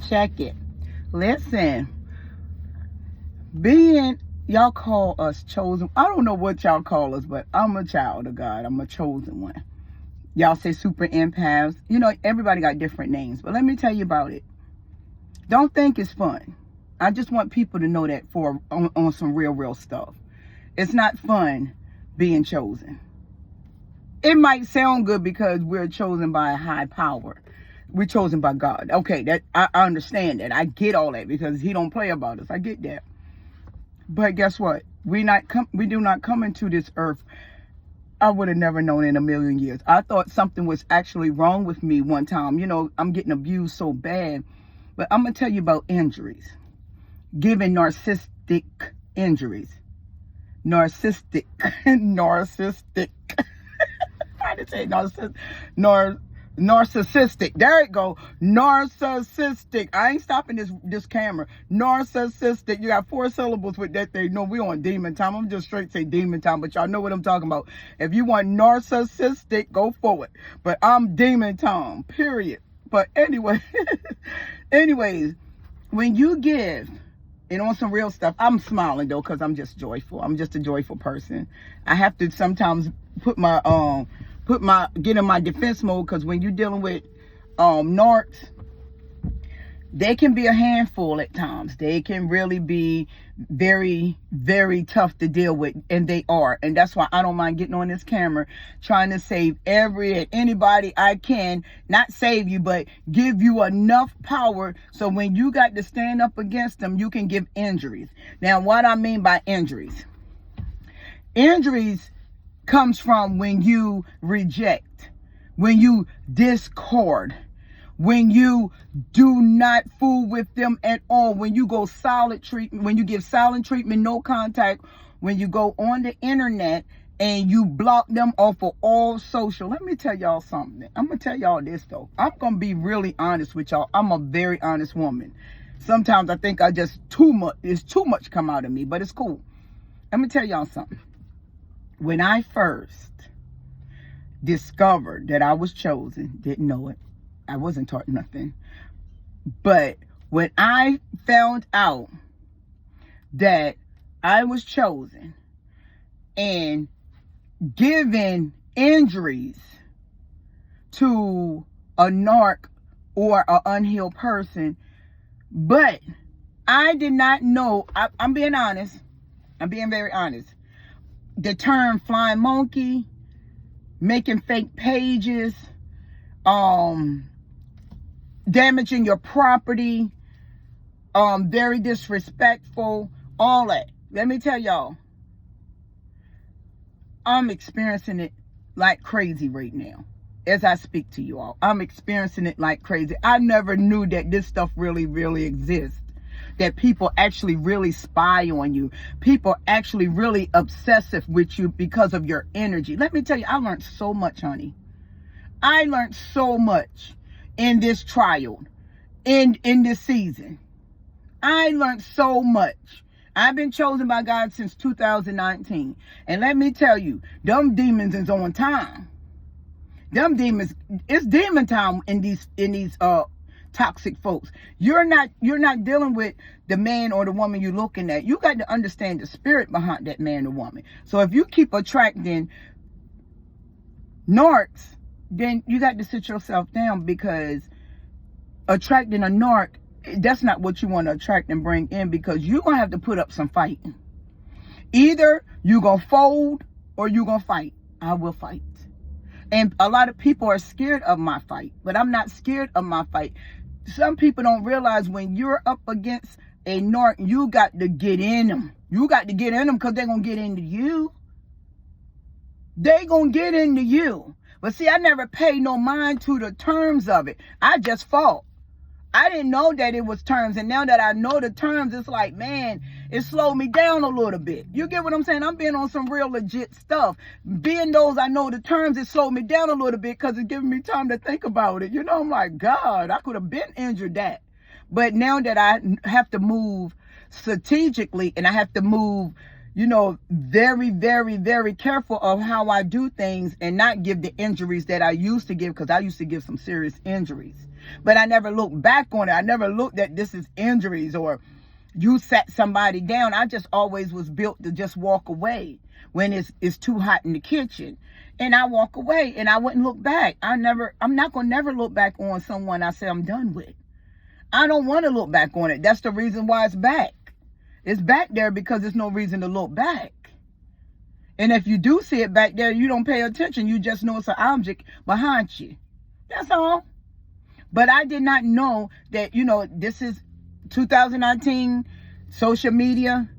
check it. Listen, y'all call us chosen. I don't know what y'all call us, but I'm a child of God. I'm a chosen one. Y'all say super empaths. You know, everybody got different names, but let me tell you about it. Don't think it's fun. I just want people to know that on some real stuff. It's not fun being chosen. It might sound good because we're chosen by a high power. We're chosen by God. Okay, that I understand that. I get all that because he don't play about us. I get that. But guess what? We do not come into this earth. I would have never known in a million years. I thought something was actually wrong with me one time. You know, I'm getting abused so bad. But I'm going to tell you about injuries. Giving narcissistic injuries. Narcissistic. I didn't say narcissistic. There it go. Narcissistic. I ain't stopping this camera. Narcissistic. You got 4 syllables with that thing. No, we on demon time. I'm just straight say demon time, but y'all know what I'm talking about. If you want narcissistic, go forward. But I'm demon time. Period. But anyways, when you give, and on some real stuff, I'm smiling though because I'm just joyful. I'm just a joyful person. I have to sometimes get in my defense mode because when you're dealing with narcs, they can be a handful at times. They can really be very, very tough to deal with, and they are. And that's why I don't mind getting on this camera, trying to save anybody I can. Not save you, but give you enough power so when you got to stand up against them, you can give injuries. Now, what I mean by injuries comes from when you reject, when you discord, when you do not fool with them at all, when you go silent treatment, when you give silent treatment, no contact, when you go on the internet and you block them off of all social. Let me tell y'all something. I'm going to tell y'all this though. I'm going to be really honest with y'all. I'm a very honest woman. Sometimes I think it's too much come out of me, but it's cool. Let me tell y'all something. When I first discovered that I was chosen, didn't know it. I wasn't taught nothing. But when I found out that I was chosen and given injuries to a narc or an unhealed person, but I did not know, I'm being honest. I'm being very honest. The term flying monkey, making fake pages, damaging your property, very disrespectful, all that. Let me tell y'all, I'm experiencing it like crazy right now. As I speak to you all, I'm experiencing it like crazy. I never knew that this stuff really exists. That people actually really spy on you. People actually really obsessive with you because of your energy. Let me tell you, I learned so much, honey. I learned so much in this trial, in this season. I learned so much. I've been chosen by God since 2019. And let me tell you, them demons is on time. Them demons, it's demon time in these toxic folks. You're not dealing with the man or the woman you're looking at. You got to understand the spirit behind that man or woman. So if you keep attracting narcs, then you got to sit yourself down, because attracting a narc, that's not what you want to attract and bring in, because you're going to have to put up some fighting. Either you're going to fold or you're going to fight. I will fight. And a lot of people are scared of my fight, but I'm not scared of my fight. Some people don't realize when you're up against a narc, you got to get in them. You got to get in them because they're going to get into you. They going to get into you. But see, I never paid no mind to the terms of it. I just fought. I didn't know that it was terms. And now that I know the terms, it's like, man, it slowed me down a little bit. You get what I'm saying? I'm being on some real legit stuff. Being those I know the terms, it slowed me down a little bit because it's giving me time to think about it. You know, I'm like, God, I could have been injured that. But now that I have to move strategically and I have to move, very, very, very careful of how I do things and not give the injuries that I used to give, because I used to give some serious injuries. But I never looked back on it. I never looked at this as injuries or you sat somebody down. I just always was built to just walk away when it's too hot in the kitchen. And I walk away and I wouldn't look back. I'm not going to never look back on someone I say I'm done with. I don't want to look back on it. That's the reason why it's back. It's back there because there's no reason to look back. And if you do see it back there, you don't pay attention. You just know it's an object behind you. That's all. But I did not know that, this is 2019, social media.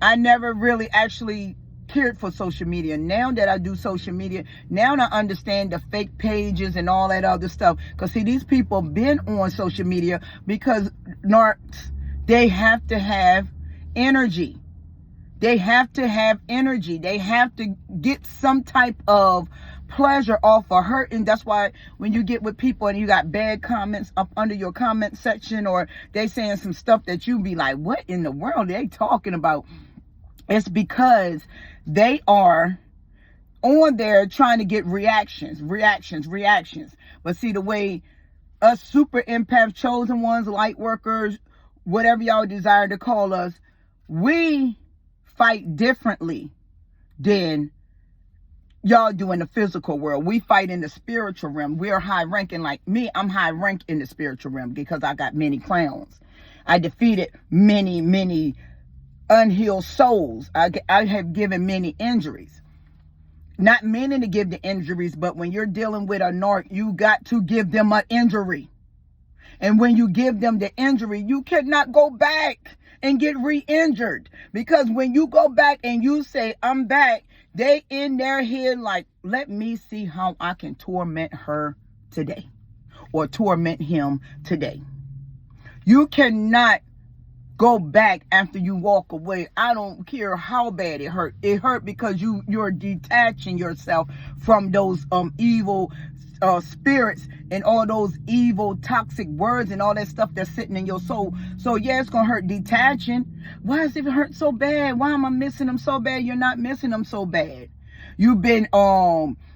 I never really actually cared for social media. Now that I do social media, now I understand the fake pages and all that other stuff. Because see, these people been on social media because narcs, they have to have energy. They have to have energy. They have to get some type of pleasure off of hurting. That's why when you get with people and you got bad comments up under your comment section, or they saying some stuff that you be like, what in the world are they talking about? It's because they are on there trying to get reactions. But see, the way us super empath, chosen ones, light workers, whatever y'all desire to call us, we fight differently than y'all do in the physical world. We fight in the spiritual realm. We're high ranking. Like me, I'm high rank in the spiritual realm because I got many crowns. I defeated many unhealed souls. I have given many injuries. Not meaning to give the injuries, but when you're dealing with a narc, you got to give them an injury. And when you give them the injury, you cannot go back and get re-injured. Because when you go back and you say, I'm back, they in their head like, let me see how I can torment her today. Or torment him today. You cannot go back after you walk away. I don't care how bad it hurt. It hurt because you're detaching yourself from those evil spirits and all those evil toxic words and all that stuff that's sitting in your soul. So yeah, it's gonna hurt detaching. Why does it hurt so bad? Why am I missing them so bad? You're not missing them so bad. You've been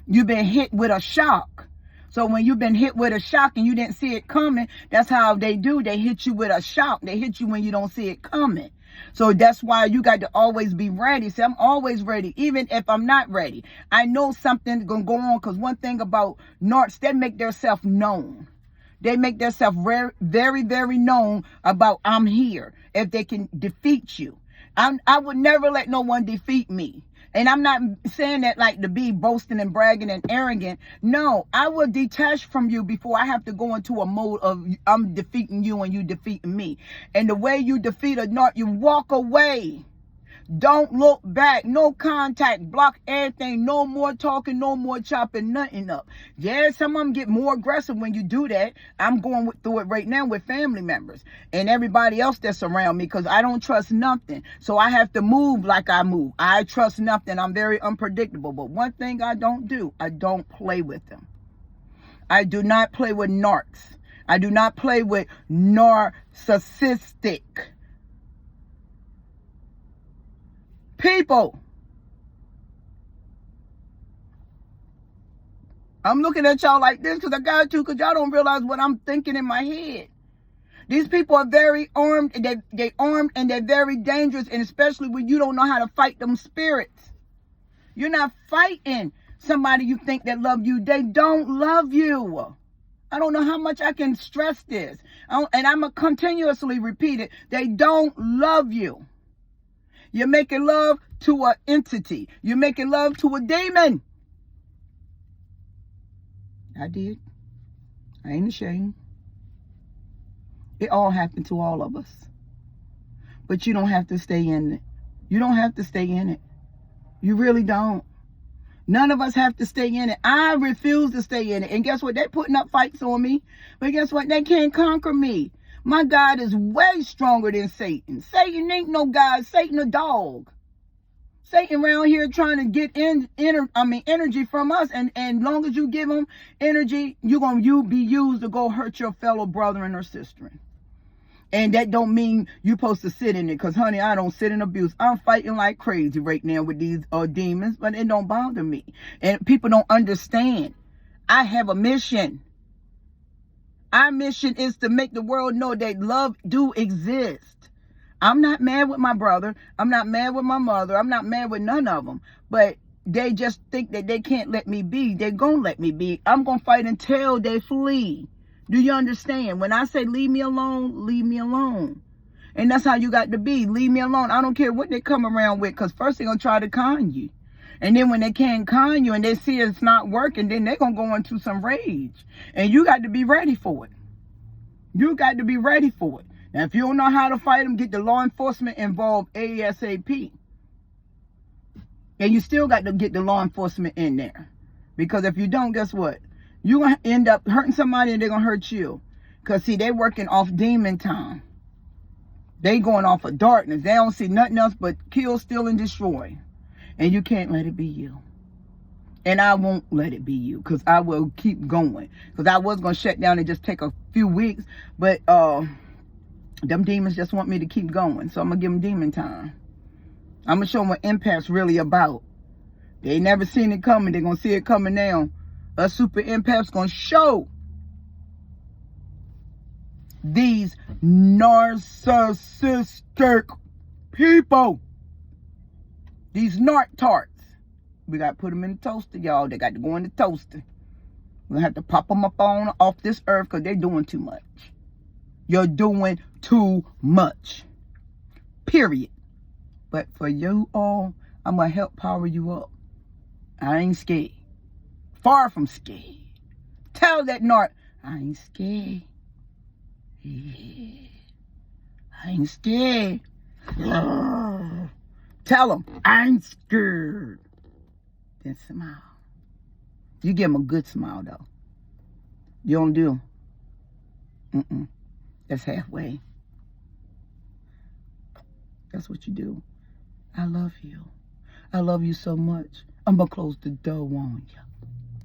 hit with a shock. So when you've been hit with a shock and you didn't see it coming, that's how they do. They hit you with a shock. They hit you when you don't see it coming. So that's why you got to always be ready. See, I'm always ready, even if I'm not ready. I know something's going to go on, because one thing about narcs, they make themselves known. They make themselves very, very known about I'm here. If they can defeat you. I would never let no one defeat me. And I'm not saying that like to be boasting and bragging and arrogant. No, I will detach from you before I have to go into a mode of I'm defeating you and you defeating me. And the way you defeat a narc, you walk away. Don't look back. No contact. Block everything. No more talking. No more chopping nothing up. Yeah, some of them get more aggressive when you do that. I'm going through it right now with family members and everybody else that's around me, because I don't trust nothing. So I have to move like I move. I trust nothing. I'm very unpredictable. But one thing I don't do, I don't play with them. I do not play with narcs. I do not play with narcissistic people. I'm looking at y'all like this because I got to, because y'all don't realize what I'm thinking in my head. These people are very armed, and they armed, and they're very dangerous, and especially when you don't know how to fight them spirits. You're not fighting somebody you think that love you. They don't love you. I don't know how much I can stress this. And I'm going to continuously repeat it. They don't love you. You're making love to an entity. You're making love to a demon. I did. I ain't ashamed. It all happened to all of us. But you don't have to stay in it. You don't have to stay in it. You really don't. None of us have to stay in it. I refuse to stay in it. And guess what? They're putting up fights on me. But guess what? They can't conquer me. My God is way stronger than Satan. Satan ain't no God. Satan a dog. Satan around here trying to get energy from us. And long as you give him energy, you're going to be used to go hurt your fellow brother or sister. And that don't mean you supposed to sit in it. Because, honey, I don't sit in abuse. I'm fighting like crazy right now with these demons. But it don't bother me. And people don't understand. I have a mission. Our mission is to make the world know that love do exist. I'm not mad with my brother. I'm not mad with my mother. I'm not mad with none of them. But they just think that they can't let me be. They're going to let me be. I'm going to fight until they flee. Do you understand? When I say leave me alone, leave me alone. And that's how you got to be. Leave me alone. I don't care what they come around with, because first they're going to try to con you. And then when they can't con you and they see it's not working, then they're going to go into some rage. And you got to be ready for it. You got to be ready for it. Now, if you don't know how to fight them, get the law enforcement involved ASAP. And you still got to get the law enforcement in there. Because if you don't, guess what? You're going to end up hurting somebody and they're going to hurt you. Because, see, they working off demon time. They going off of darkness. They don't see nothing else but kill, steal, and destroy. And you can't let it be you. And I won't let it be you. Because I will keep going. Because I was going to shut down and just take a few weeks. But them demons just want me to keep going. So I'm going to give them demon time. I'm going to show them what empath's really about. They ain't never seen it coming. They're going to see it coming now. Us super empaths going to show these narcissistic people. These narc tarts. We got to put them in the toaster, y'all. They got to go in the toaster. We're going to have to pop them up on off this earth because they're doing too much. You're doing too much. Period. But for you all, I'm going to help power you up. I ain't scared. Far from scared. Tell that narc, I ain't scared. Yeah. I ain't scared. Tell him, I ain't scared. Then smile. You give him a good smile, though. You don't do. That's halfway. That's what you do. I love you. I love you so much. I'm going to close the door on you.